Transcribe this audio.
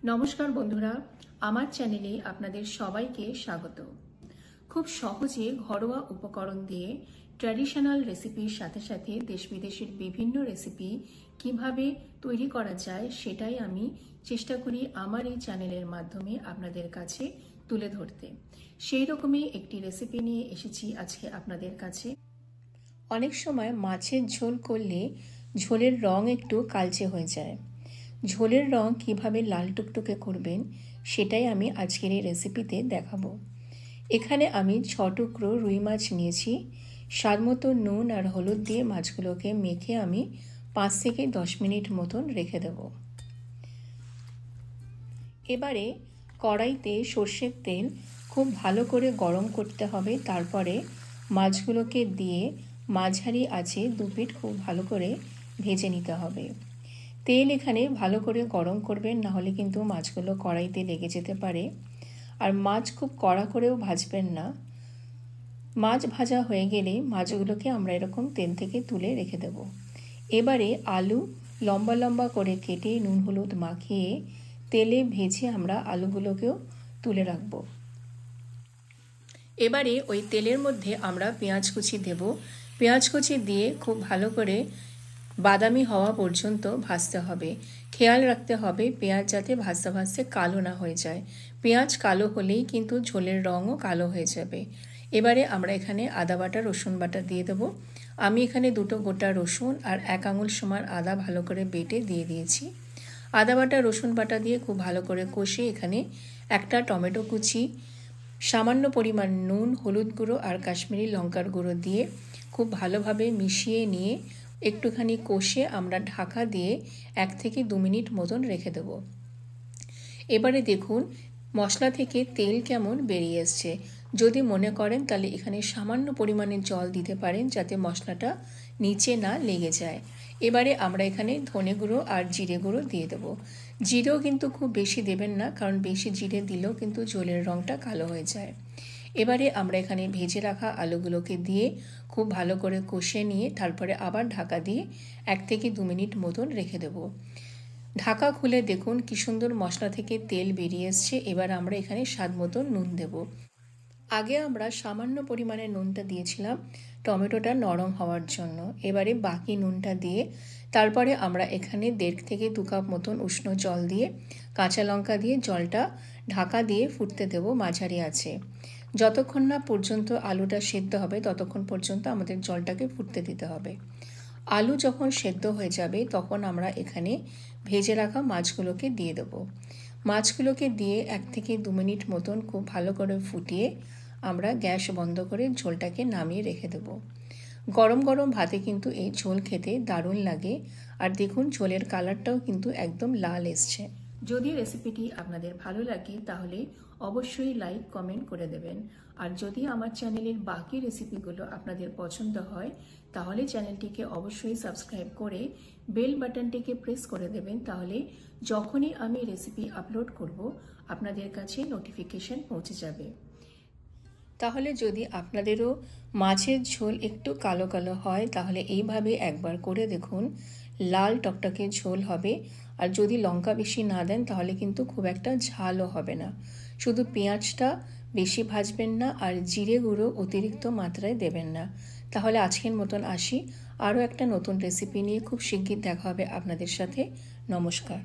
নমস্কার বন্ধুরা, আমার চ্যানেলে আপনাদের সবাইকে স্বাগত। খুব সহজে ঘরোয়া উপকরণ দিয়ে ট্র্যাডিশনাল রেসিপির সাথে সাথে দেশ বিদেশের বিভিন্ন রেসিপি কিভাবে তৈরি করা যায় সেটাই আমি চেষ্টা করি আমার এই চ্যানেলের মাধ্যমে আপনাদের কাছে তুলে ধরতে। সেই রকমই একটি রেসিপি নিয়ে এসেছি আজকে আপনাদের কাছে। অনেক সময় মাছের ঝোল করলে ঝোলের রং একটু কালচে হয়ে যায়। ঝোলের রং কিভাবে লাল টুকটুকে করবেন সেটাই আমি আজকের এই রেসিপিতে দেখাবো। এখানে আমি 6 টুকরো রুই মাছ নিয়েছি। স্বাদমতো নুন আর হলুদ দিয়ে মাছগুলোকে মেখে আমি 5 থেকে 10 মিনিট মতন রেখে দেব। এবারে কড়াইতে সর্ষের তেল খুব ভালো করে গরম করতে হবে। তারপরে মাছগুলোকে দিয়ে মাঝারি আঁচে 2 পিঠ খুব ভালো করে ভেজে নিতে হবে। তেল এখানে ভালো করে গরম করবেন, না হলে কিন্তু মাছগুলো কড়াইতে লেগে যেতে পারে। আর মাছ খুব কড়া করেও ভাজবেন না। মাছ ভাজা হয়ে গেলে মাছগুলোকে আমরা এরকম তেল থেকে তুলে রেখে দেব। এবারে আলু লম্বা লম্বা করে কেটে নুন হলুদ মাখিয়ে তেলে ভেজে আমরা আলুগুলোকেও তুলে রাখব। এবারে ওই তেলের মধ্যে আমরা পেঁয়াজ কুচি দেব। পেঁয়াজ কুচি দিয়ে খুব ভালো করে বাদামি হওয়া পর্যন্ত ভাজতে হবে। খেয়াল রাখতে হবে পেঁয়াজ যাতে ভাজতে ভাজতে কালো না হয়ে যায়। পেঁয়াজ কালো হলেই কিন্তু ঝোলের রঙও কালো হয়ে যাবে। এবারে আমরা এখানে আদা বাটা রসুন বাটা দিয়ে দেবো। আমি এখানে 2টো গোটা রসুন আর 1 আঙুল সমান আদা ভালো করে বেটে দিয়ে দিয়েছি। আদা বাটা রসুন বাটা দিয়ে খুব ভালো করে কষে এখানে একটা টমেটো কুচি, সামান্য পরিমাণ নুন, হলুদ গুঁড়ো আর কাশ্মীরি লঙ্কার গুঁড়ো দিয়ে খুব ভালোভাবে মিশিয়ে নিয়ে একটুখানি কষে আমরা ঢাকা দিয়ে 1 থেকে 2 মিনিট মতন রেখে দেব। এবারে দেখুন মশলা থেকে তেল কেমন বেরিয়ে এসছে। যদি মনে করেন তাহলে এখানে সামান্য পরিমাণে জল দিতে পারেন যাতে মশলাটা নিচে না লেগে যায়। এবারে আমরা এখানে ধনে গুঁড়ো আর জিরে গুঁড়ো দিয়ে দেবো। জিরেও কিন্তু খুব বেশি দেবেন না, কারণ বেশি জিরে দিলেও কিন্তু ঝোলের রঙটা কালো হয়ে যায়। এবারে আমরা এখানে ভেজে রাখা আলুগুলোকে দিয়ে খুব ভালো করে কষে নিয়ে তারপরে আবার ঢাকা দিয়ে 1 থেকে 2 মিনিট মতন রেখে দেব। ঢাকা খুলে দেখুন কি সুন্দর মশলা থেকে তেল বেরিয়ে এসছে। এবার আমরা এখানে স্বাদ মতো নুন দেব। আগে আমরা সামান্য পরিমাণে নুনটা দিয়েছিলাম টমেটোটা নরম হওয়ার জন্য। এবারে বাকি নুনটা দিয়ে তারপরে আমরা এখানে 1.5 থেকে 2 কাপ মতন উষ্ণ জল দিয়ে কাঁচা লঙ্কা দিয়ে জলটা ঢাকা দিয়ে ফুটতে দেব মাঝারি আঁচে। যতক্ষণ না পর্যন্ত আলুটা সেদ্ধ হবে ততক্ষণ পর্যন্ত আমাদের জলটাকে ফুটতে দিতে হবে। আলু যখন সেদ্ধ হয়ে যাবে তখন আমরা এখানে ভেজে রাখা মাছগুলোকে দিয়ে দেব। মাছগুলোকে দিয়ে 1 থেকে 2 মিনিট মতন খুব ভালো করে ফুটিয়ে আমরা গ্যাস বন্ধ করে ঝোলটাকে নামিয়ে রেখে দেব। গরম গরম ভাতে কিন্তু এই ঝোল খেতে দারুণ লাগে। আর দেখুন ঝোলের কালারটাও কিন্তু একদম লাল এসছে। যদি রেসিপিটি আপনাদের ভালো লাগে তাহলে অবশ্যই লাইক কমেন্ট করে দেবেন। আর যদি আমার চ্যানেলের বাকি রেসিপিগুলো আপনাদের পছন্দ হয় তাহলে চ্যানেলটিকে অবশ্যই সাবস্ক্রাইব করে বেল বাটনটিকে প্রেস করে দেবেন। তাহলে যখনই আমি রেসিপি আপলোড করব আপনাদের কাছে নোটিফিকেশন পৌঁছে যাবে। তাহলে যদি আপনাদেরও মাছের ঝোল একটু কালো কালো হয় তাহলে এইভাবে একবার করে দেখুন, লাল টকটকে ঝোল হবে। আর যদি লঙ্কা বেশি না দেন তাহলে কিন্তু খুব একটা ঝালও হবে না। শুধু পেঁয়াজটা বেশি ভাজবেন না আর জিরে গুঁড়ো অতিরিক্ত মাত্রায় দেবেন না। তাহলে আজকের মতন আসি, আরও একটা নতুন রেসিপি নিয়ে খুব শিগগির দেখা হবে আপনাদের সাথে। নমস্কার।